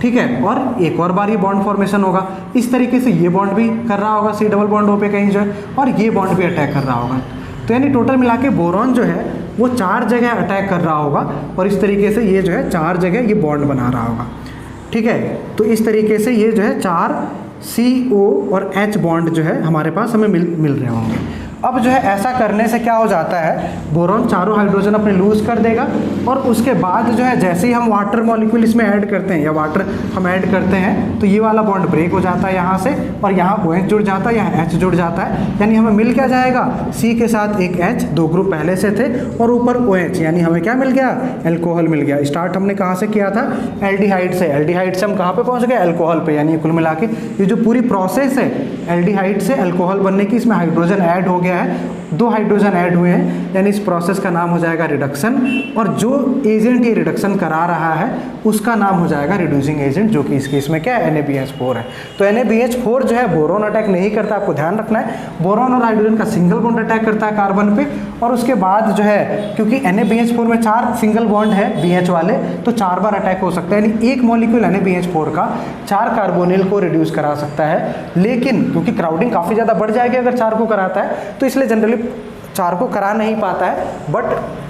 Speaker 1: ठीक है, और एक और बार ये बॉन्ड फॉर्मेशन होगा। इस तरीके से ये बॉन्ड भी कर रहा होगा C+O पे कहीं जो है, और ये बॉन्ड भी अटैक कर रहा होगा। तो यानी टोटल मिला के बोरॉन जो है वो 4 जगह अटैक कर रहा होगा और इस तरीके से ये जो है 4 जगह ये बॉन्ड बना रहा होगा। ठीक है, तो इस तरीके से ये जो है 4 CO और H बॉन्ड जो है हमारे पास हमें मिल रहे होंगे। अब जो है ऐसा करने से क्या हो जाता है, बोरॉन चारों हाइड्रोजन अपने लूज कर देगा और उसके बाद जो है जैसे ही हम वाटर मॉलिक्यूल इसमें ऐड करते हैं या वाटर हम ऐड करते हैं तो ये वाला बॉन्ड ब्रेक हो जाता है यहाँ से और यहाँ OH जुड़ जाता है, यहाँ H जुड़ जाता है। यानी हमें मिल क्या जाएगा, C के साथ एक H, 2 ग्रुप पहले से थे और ऊपर OH, यानी हमें क्या मिल गया, एल्कोहल मिल गया। स्टार्ट हमने कहाँ से किया था, एल्डिहाइड से। एल्डिहाइड से हम कहाँ पे पहुँच गए, एल्कोहल पे। यानी कुल मिला के ये जो पूरी प्रोसेस है एल्डिहाइड से अल्कोहल बनने की, इसमें हाइड्रोजन ऐड हो गया है, 2 हाइड्रोजन ऐड हुए हैं, यानी इस प्रोसेस का नाम हो जाएगा रिडक्शन। और जो एजेंट ये रिडक्शन करा रहा है उसका नाम हो जाएगा रिड्यूसिंग एजेंट, जो कि इस केस में क्या है, NaBH4 है। तो NaBH4 जो है बोरॉन अटैक नहीं करता, आपको ध्यान रखना है। बोरॉन और हाइड्रोजन का सिंगल बॉन्ड अटैक करता है कार्बन पे और उसके बाद जो है क्योंकि NaBH4 में 4 सिंगल बॉन्ड है BH वाले, तो 4 बार अटैक हो सकता है। यानी एक मॉलिक्यूल NaBH4 का 4 कार्बोनिल को रिड्यूस करा सकता है। लेकिन क्योंकि क्राउडिंग काफ़ी ज़्यादा बढ़ जाएगी अगर 4 को कराता है, तो इसलिए जनरली 4 को करा नहीं पाता है, बट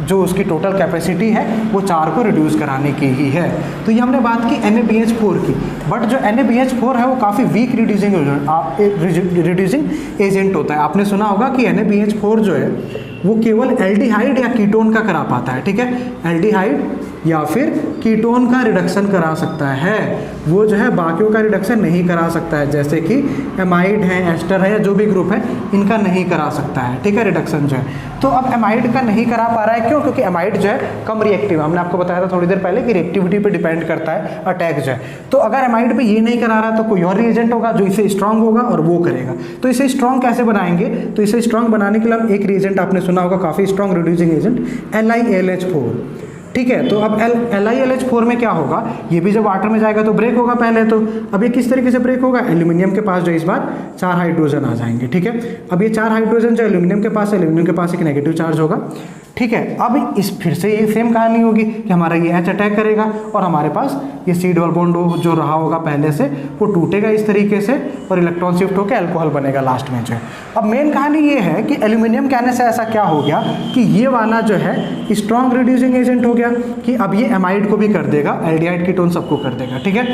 Speaker 1: जो उसकी टोटल कैपेसिटी है वो 4 को रिड्यूस कराने की ही है। तो ये हमने बात की NaBH4 की, बट जो NaBH4 है वो काफ़ी वीक रिड्यूसिंग एजेंट होता है। आपने सुना होगा कि NaBH4 जो है वो केवल एल्डिहाइड या कीटोन का करा पाता है, ठीक है, एल्डिहाइड या फिर कीटोन का रिडक्शन करा सकता है, वो जो है बाकियों का रिडक्शन नहीं करा सकता है, जैसे कि एमाइड है, एस्टर है या जो भी ग्रुप है इनका नहीं करा सकता है, ठीक है, रिडक्शन जो है। तो अब एमाइड का नहीं करा पा रहा है, क्यों? क्योंकि एमाइड जो है कम रिएक्टिव है, हमने आपको बताया था थोड़ी देर पहले कि रिएक्टिविटी पे डिपेंड करता है अटैक जो है। तो अगर एमाइड पे ये नहीं करा रहा तो कोई और रिएजेंट होगा जो इसे स्ट्रांग होगा और वो करेगा। तो इसे स्ट्रांग कैसे बनाएंगे? तो इसे स्ट्रांग बनाने के लिए हम एक रिएजेंट आपने सुना होगा काफ़ी स्ट्रांग रिड्यूसिंग एजेंट LiAlH4, ठीक है। तो अब LiAlH4 में क्या होगा, ये भी जब वाटर में जाएगा तो ब्रेक होगा पहले। तो अब ये किस तरीके से ब्रेक होगा, एल्यूमिनियम के पास जो इस बार 4 हाइड्रोजन आ जाएंगे, ठीक है। अब ये 4 हाइड्रोजन जो एल्यूमिनियम के पास है, एल्यूमिनियम के पास एक नेगेटिव चार्ज होगा, ठीक है। अब इस फिर से ये सेम कहानी होगी कि हमारा ये H अटैक करेगा और हमारे पास ये C डबल बॉन्ड जो रहा होगा पहले से वो टूटेगा इस तरीके से और इलेक्ट्रॉन शिफ्ट होकर अल्कोहल बनेगा लास्ट में जो है। अब मेन कहानी ये है कि एल्यूमिनियम के आने से ऐसा क्या हो गया कि ये वाला जो है स्ट्रॉन्ग रिड्यूसिंग एजेंट हो गया कि अब ये एमाइड को भी कर देगा, एल्डिहाइड कीटोन सबको कर देगा, ठीक है।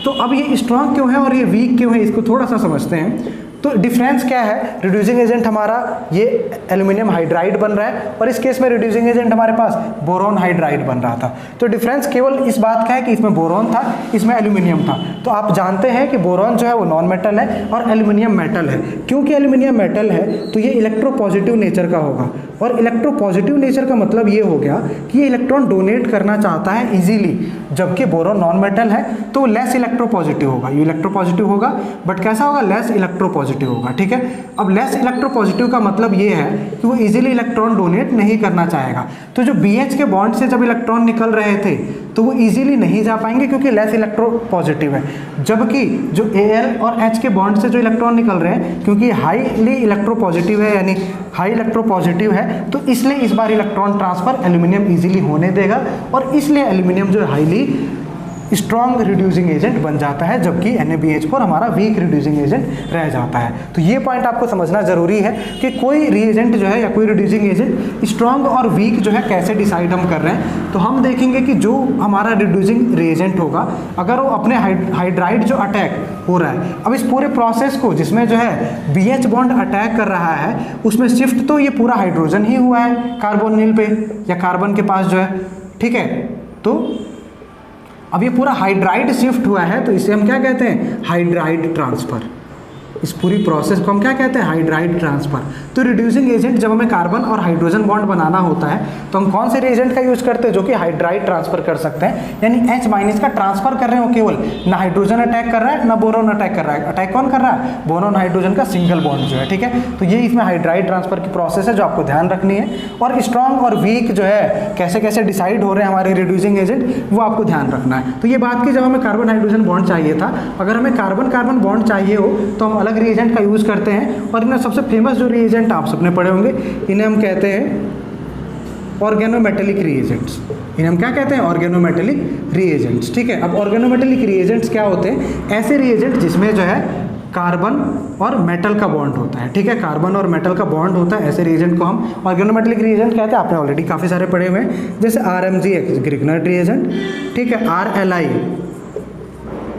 Speaker 1: तो अब ये स्ट्रॉन्ग क्यों है और ये वीक क्यों है, इसको थोड़ा सा समझते हैं। तो डिफरेंस क्या है, रिड्यूसिंग एजेंट हमारा ये एल्यूमिनियम हाइड्राइड बन रहा है और इस केस में रिड्यूसिंग एजेंट हमारे पास बोरोन हाइड्राइड बन रहा था। तो डिफरेंस केवल इस बात का है कि इसमें बोरोन था, इसमें एल्यूमिनियम था। तो आप जानते हैं कि बोरोन जो है वो नॉन मेटल है और एल्यूमिनियम मेटल है। क्योंकि एल्यूमिनियम मेटल है तो ये इलेक्ट्रोपॉजिटिव नेचर का होगा और इलेक्ट्रोपॉजिटिव नेचर का मतलब ये हो गया कि ये इलेक्ट्रॉन डोनेट करना चाहता है इजीली, जबकि बोरोन नॉन मेटल है तो लेस इलेक्ट्रोपॉजिटिव होगा। ये इलेक्ट्रोपॉजिटिव होगा बट कैसा होगा, लेस इलेक्ट्रोपॉजिटिव होगा, ठीक है। अब लेस इलेक्ट्रोपॉजिटिव का मतलब ये है कि वो इजीली इलेक्ट्रॉन डोनेट नहीं करना चाहेगा। तो जो BH के बॉन्ड से जब इलेक्ट्रॉन निकल रहे थे तो वो इजीली नहीं जा पाएंगे क्योंकि लेस इलेक्ट्रोपॉजिटिव है, जबकि जो Al और H के बॉन्ड से जो इलेक्ट्रॉन निकल रहे हैं क्योंकि हाईली इलेक्ट्रोपॉजिटिव है, यानी हाई इलेक्ट्रोपॉजिटिव है, तो इसलिए इस बार इलेक्ट्रॉन ट्रांसफर एल्यूमिनियम इजीली होने देगा और इसलिए एल्यूमिनियम जो हाईली स्ट्रॉन्ग रिड्यूसिंग एजेंट बन जाता है, जबकि NaBH4 हमारा वीक रिड्यूसिंग एजेंट रह जाता है। तो ये पॉइंट आपको समझना जरूरी है कि कोई रिएजेंट जो है या कोई रिड्यूसिंग एजेंट स्ट्रॉन्ग और वीक जो है कैसे डिसाइड हम कर रहे हैं। तो हम देखेंगे कि जो हमारा रिड्यूसिंग रिएजेंट होगा अगर वो अपने हाइड्राइड जो अटैक हो रहा है, अब इस पूरे प्रोसेस को जिसमें जो है BH बॉन्ड अटैक कर रहा है उसमें शिफ्ट तो ये पूरा हाइड्रोजन ही हुआ है कार्बोनिल पे या कार्बन के पास जो है, ठीक है। तो अब ये पूरा हाइड्राइड शिफ्ट हुआ है तो इसे हम क्या कहते हैं, हाइड्राइड ट्रांसफर। इस पूरी प्रोसेस को हम क्या कहते हैं, हाइड्राइड ट्रांसफर। तो रिड्यूसिंग एजेंट जब हमें कार्बन और हाइड्रोजन बॉन्ड बनाना होता है तो हम कौन से रिएजेंट का यूज करते हैं, जो कि हाइड्राइड ट्रांसफर कर सकते हैं, यानी H- का ट्रांसफर कर रहे हो केवल, ना हाइड्रोजन अटैक कर रहा है ना बोरोन अटैक कर रहा है। अटैक कौन कर रहा है, बोरोन हाइड्रोजन का सिंगल बॉन्ड जो है, ठीक है। तो ये इसमें हाइड्राइड ट्रांसफर की प्रोसेस है जो आपको ध्यान रखनी है। और स्ट्रॉन्ग और वीक जो है कैसे कैसे डिसाइड हो रहे हैं हमारे रिड्यूसिंग एजेंट, वो आपको ध्यान रखना है। तो ये बात की जब हमें कार्बन हाइड्रोजन बॉन्ड चाहिए था, अगर हमें कार्बन कार्बन बॉन्ड चाहिए हो तो हम अलग रिएजेंट का यूज करते हैं। और इनमें सबसे फेमस जो रिएजेंट आप सबने पढ़े होंगे, इन्हें हम कहते हैं ऑर्गेनोमेटेलिक रिएजेंट्स। इन्हें हम क्या कहते हैं, ऑर्गेनोमेटेलिक रिएजेंट्स, ठीक है। अब ऑर्गेनोमेटेलिक रिएजेंट्स क्या होते हैं, ऐसे रिएजेंट जिसमें जो है कार्बन और मेटल का बॉन्ड होता है, ठीक है। कार्बन और मेटल का बॉन्ड होता है, ऐसे रिएजेंट को हम ऑर्गेनोमेटेलिक रिएजेंट कहते हैं। आपने ऑलरेडी काफ़ी सारे पढ़े हुए हैं, जैसे RMG ग्रिग्नर रिएजेंट, ठीक है, RLi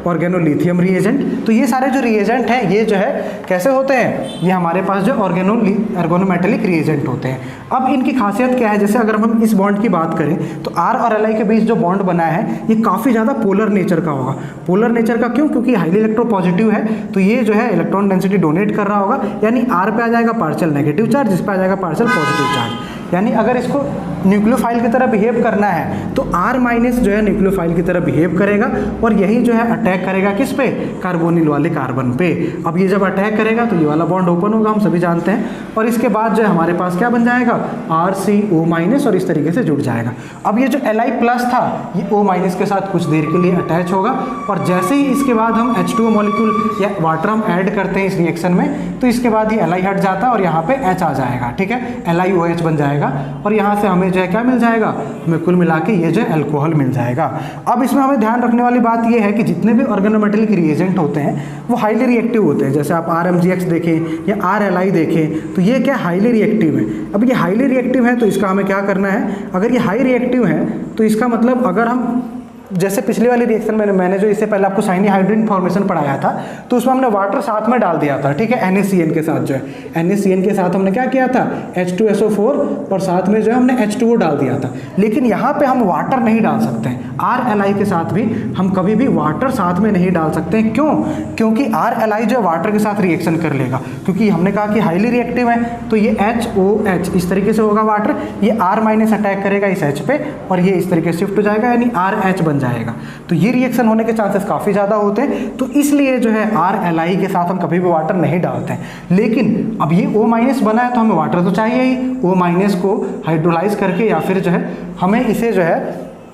Speaker 1: ऑर्गेनोलिथियम रिएजेंट। तो ये सारे जो रिएजेंट हैं ये जो है कैसे होते हैं, ये हमारे पास जो ऑर्गेनोमेटेलिक रिएजेंट होते हैं। अब इनकी खासियत क्या है, जैसे अगर हम इस बॉन्ड की बात करें तो R और Li के बीच जो बॉन्ड बना है ये काफ़ी ज़्यादा पोलर नेचर का होगा। पोलर नेचर का क्यों, क्योंकि हाईली इलेक्ट्रोपॉजिटिव है तो ये जो है इलेक्ट्रॉन डेंसिटी डोनेट कर रहा होगा, यानी R पे आ जाएगा पार्शियल नेगेटिव चार्ज, जिस पे आ जाएगा पार्शियल पॉजिटिव चार्ज। यानी अगर इसको न्यूक्लियोफाइल की तरह बिहेव करना है तो R- जो है न्यूक्लियोफाइल की तरह बिहेव करेगा और यही जो है अटैक करेगा किस पे, कार्बोनिल वाले कार्बन पे। अब ये जब अटैक करेगा तो ये वाला बॉन्ड ओपन होगा, हम सभी जानते हैं, और इसके बाद जो है हमारे पास क्या बन जाएगा, RCO- और इस तरीके से जुड़ जाएगा। अब ये जो Li+ था ये O- के साथ कुछ देर के लिए अटैच होगा और जैसे ही इसके बाद हम H2O मॉलिक्यूल या वाटर हम ऐड करते हैं इस रिएक्शन में तो इसके बाद ये Li हट जाता है और यहाँ पे H आ जाएगा, ठीक है, LiOH बन जाएगा और यहाँ से हमें जो है क्या मिल जाएगा, हमें कुल मिला के ये जो है अल्कोहल मिल जाएगा। अब इसमें हमें ध्यान रखने वाली बात ये है कि जितने भी ऑर्गेनोमेटेलिक रिएजेंट होते हैं वो हाईली रिएक्टिव होते हैं। जैसे आप RMGX देखें या RLi देखें तो ये क्या हाईली रिएक्टिव है। अब ये हाईली रिएक्टिव है तो इसका हमें क्या करना है, अगर ये हाई रिएक्टिव है तो इसका मतलब अगर हम जैसे पिछली वाली रिएक्शन में मैंने जो इससे पहले आपको साइनी हाइड्रोजन फॉर्मेशन पढ़ाया था, तो उसमें हमने वाटर साथ में डाल दिया था, ठीक है, NaCN के साथ जो है, NaCN के साथ हमने क्या किया था, H2SO4 और साथ में जो है हमने H2O डाल दिया था। लेकिन यहाँ पे हम वाटर नहीं डाल सकते हैं, RLi के साथ भी हम कभी भी वाटर साथ में नहीं डाल सकते हैं। क्यों? क्योंकि RLi जो है वाटर के साथ रिएक्शन कर लेगा, क्योंकि हमने कहा कि हाईली रिएक्टिव है, तो ये HOH इस तरीके से होगा वाटर, ये R- अटैक करेगा इस H पे और ये इस तरीके से शिफ्ट हो जाएगा, यानी RH बन जाएगा। तो ये रिएक्शन होने के चांसेस काफ़ी ज़्यादा होते हैं, तो इसलिए जो है RLi के साथ हम कभी भी वाटर नहीं डालते हैं। लेकिन अब ये O- बना है तो हमें वाटर तो चाहिए ही, O- को हाइड्रोलाइज करके या फिर जो है हमें इसे जो है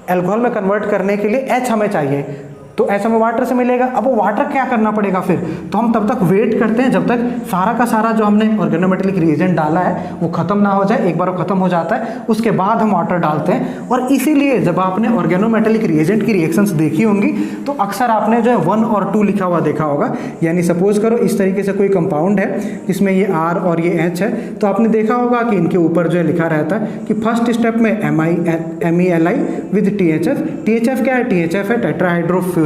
Speaker 1: अल्कोहल में कन्वर्ट करने के लिए H हमें चाहिए, तो H हमें वाटर से मिलेगा। अब वो वाटर क्या करना पड़ेगा फिर, तो हम तब तक वेट करते हैं जब तक सारा का सारा जो हमने ऑर्गेनोमेटेलिक रिएजेंट डाला है वो खत्म ना हो जाए। एक बार वो खत्म हो जाता है उसके बाद हम वाटर डालते हैं। और इसीलिए जब आपने ऑर्गेनोमेटेलिक रिएजेंट की रिएक्शंस देखी होंगी तो अक्सर आपने जो है 1 और 2 लिखा हुआ देखा होगा। यानी सपोज करो इस तरीके से कोई कंपाउंड है जिसमें ये R और ये H है, तो आपने देखा होगा कि इनके ऊपर जो है लिखा रहता है कि फर्स्ट स्टेप में MELI विद THF। THF क्या है? THF है टेट्राहाइड्रोफ्यूरान,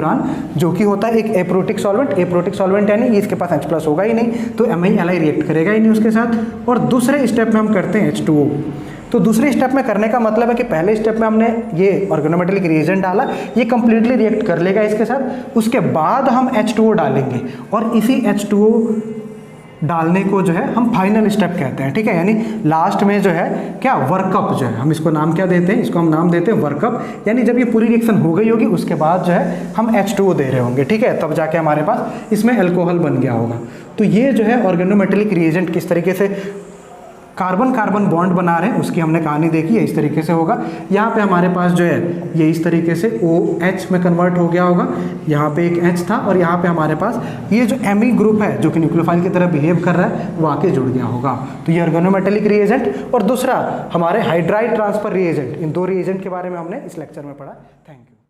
Speaker 1: जो कि होता है एक एप्रोटिक सॉल्वेंट। एप्रोटिक सॉल्वेंट यानी इसके पास H+ होगा ही नहीं, तो MiLi रिएक्ट करेगा ही नहीं उसके साथ। और दूसरे स्टेप में हम करते हैं H2O। तो दूसरे स्टेप में करने का मतलब है कि पहले स्टेप में हमने ये ऑर्गेनोमेटेलिक रिएजेंट डाला, ये कंप्लीटली रिएक्ट कर लेगा इसके साथ, उसके बाद हम H2O डालेंगे और इसी H2O डालने को जो है हम फाइनल स्टेप कहते हैं, ठीक है। यानी लास्ट में जो है क्या, वर्कअप जो है, हम इसको नाम क्या देते हैं, इसको हम नाम देते हैं वर्कअप। यानी जब ये पूरी रिएक्शन हो गई होगी उसके बाद जो है हम H2O दे रहे होंगे, ठीक है, तब जाके हमारे पास इसमें अल्कोहल बन गया होगा। तो ये जो है ऑर्गेनोमेटेलिक रिएजेंट किस तरीके से कार्बन कार्बन बॉन्ड बना रहे हैं उसकी हमने कहानी देखी है, इस तरीके से होगा। यहाँ पे हमारे पास जो है ये इस तरीके से OH में कन्वर्ट हो गया होगा, यहाँ पे एक H था और यहाँ पे हमारे पास ये जो Me ग्रुप है जो कि न्यूक्लियोफाइल की तरह बिहेव कर रहा है वो आके जुड़ गया होगा। तो ये ऑर्गेनोमेटेलिक रिएजेंट और दूसरा हमारे हाइड्राइड ट्रांसफर रिएजेंट, इन 2 रिएजेंट के बारे में हमने इस लेक्चर में पढ़ा। Thank you.